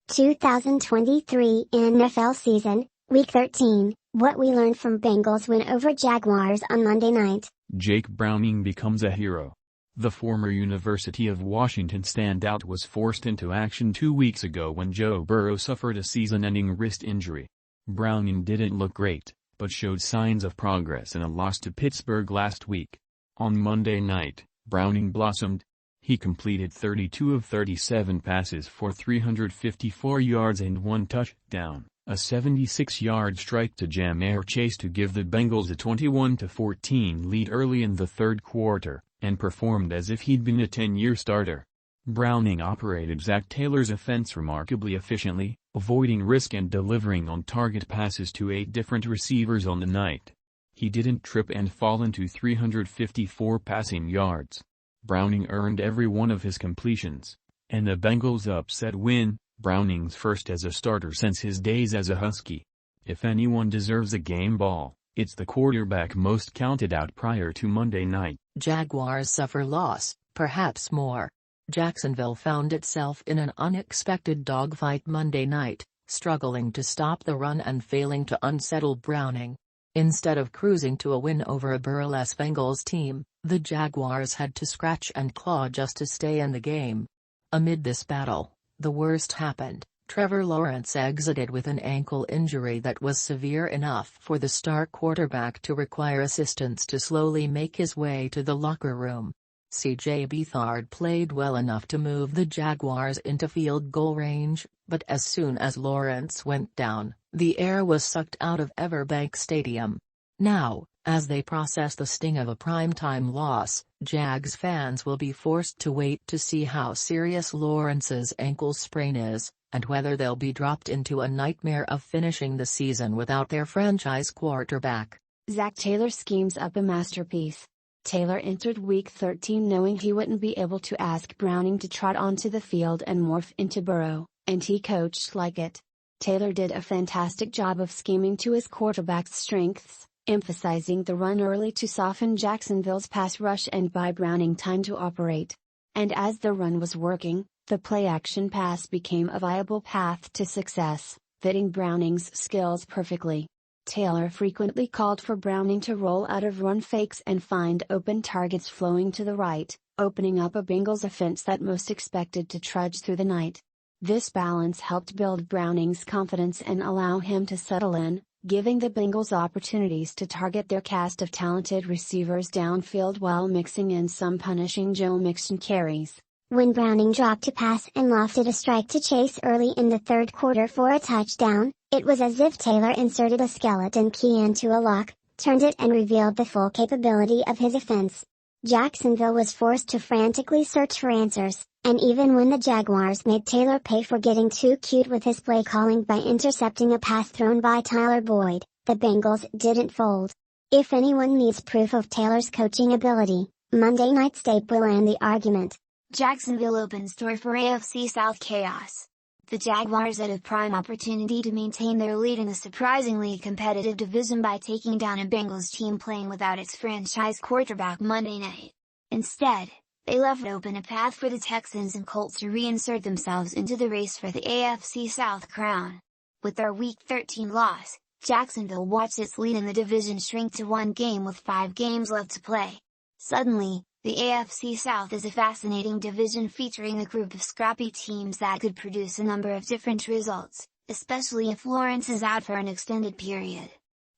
2023 NFL season, Week 13, what we learned from Bengals win over Jaguars on Monday night. Jake Browning becomes a hero. The former University of Washington standout was forced into action 2 weeks ago when Joe Burrow suffered a season-ending wrist injury. Browning didn't look great, but showed signs of progress in a loss to Pittsburgh last week. On Monday night, Browning blossomed. He completed 32 of 37 passes for 354 yards and 1 touchdown, a 76-yard strike to Ja'Marr Chase to give the Bengals a 21-14 lead early in the third quarter, and performed as if he'd been a 10-year starter. Browning operated Zac Taylor's offense remarkably efficiently, avoiding risk and delivering on-target passes to 8 different receivers on the night. He didn't trip and fall into 354 passing yards. Browning earned every one of his completions, and the Bengals' upset win, Browning's first as a starter since his days as a Husky. If anyone deserves a game ball, it's the quarterback most counted out prior to Monday night. Jaguars suffer loss, perhaps more. Jacksonville found itself in an unexpected dogfight Monday night, struggling to stop the run and failing to unsettle Browning. Instead of cruising to a win over a Burrow-less Bengals team, the Jaguars had to scratch and claw just to stay in the game. Amid this battle, the worst happened. Trevor Lawrence exited with an ankle injury that was severe enough for the star quarterback to require assistance to slowly make his way to the locker room. C.J. Beathard played well enough to move the Jaguars into field goal range, but as soon as Lawrence went down, the air was sucked out of Everbank Stadium. Now, as they process the sting of a primetime loss, Jags fans will be forced to wait to see how serious Lawrence's ankle sprain is, and whether they'll be dropped into a nightmare of finishing the season without their franchise quarterback. Zac Taylor schemes up a masterpiece. Taylor entered Week 13 knowing he wouldn't be able to ask Browning to trot onto the field and morph into Burrow, and he coached like it. Taylor did a fantastic job of scheming to his quarterback's strengths, emphasizing the run early to soften Jacksonville's pass rush and buy Browning time to operate. And as the run was working, the play-action pass became a viable path to success, fitting Browning's skills perfectly. Taylor frequently called for Browning to roll out of run fakes and find open targets flowing to the right, opening up a Bengals offense that most expected to trudge through the night. This balance helped build Browning's confidence and allow him to settle in, giving the Bengals opportunities to target their cast of talented receivers downfield while mixing in some punishing Joe Mixon carries. When Browning dropped a pass and lofted a strike to Chase early in the third quarter for a touchdown, it was as if Taylor inserted a skeleton key into a lock, turned it and revealed the full capability of his offense. Jacksonville was forced to frantically search for answers, and even when the Jaguars made Taylor pay for getting too cute with his play calling by intercepting a pass thrown by Tyler Boyd, the Bengals didn't fold. If anyone needs proof of Taylor's coaching ability, Monday night's tape will end the argument. Jacksonville opens door for AFC South chaos. The Jaguars had a prime opportunity to maintain their lead in a surprisingly competitive division by taking down a Bengals team playing without its franchise quarterback Monday night. Instead, they left open a path for the Texans and Colts to reinsert themselves into the race for the AFC South crown. With their Week 13 loss, Jacksonville watched its lead in the division shrink to 1 game with 5 games left to play. Suddenly, the AFC South is a fascinating division featuring a group of scrappy teams that could produce a number of different results, especially if Lawrence is out for an extended period.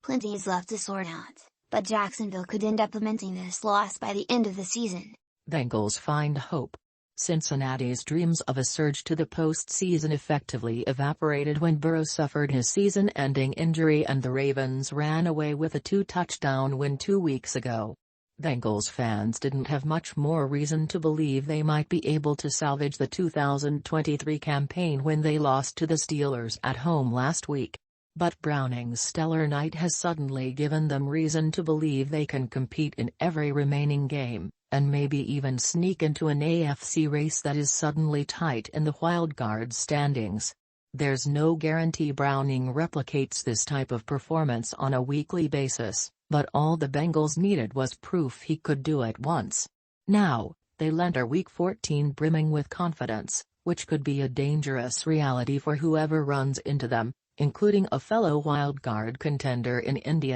Plenty is left to sort out, but Jacksonville could end up lamenting this loss by the end of the season. Bengals find hope. Cincinnati's dreams of a surge to the postseason effectively evaporated when Burrow suffered his season-ending injury and the Ravens ran away with a 2-touchdown win 2 weeks ago. Bengals fans didn't have much more reason to believe they might be able to salvage the 2023 campaign when they lost to the Steelers at home last week. But Browning's stellar night has suddenly given them reason to believe they can compete in every remaining game, and maybe even sneak into an AFC race that is suddenly tight in the wildcard standings. There's no guarantee Browning replicates this type of performance on a weekly basis, but all the Bengals needed was proof he could do it once. Now, they enter Week 14 brimming with confidence, which could be a dangerous reality for whoever runs into them, including a fellow wildcard contender in India.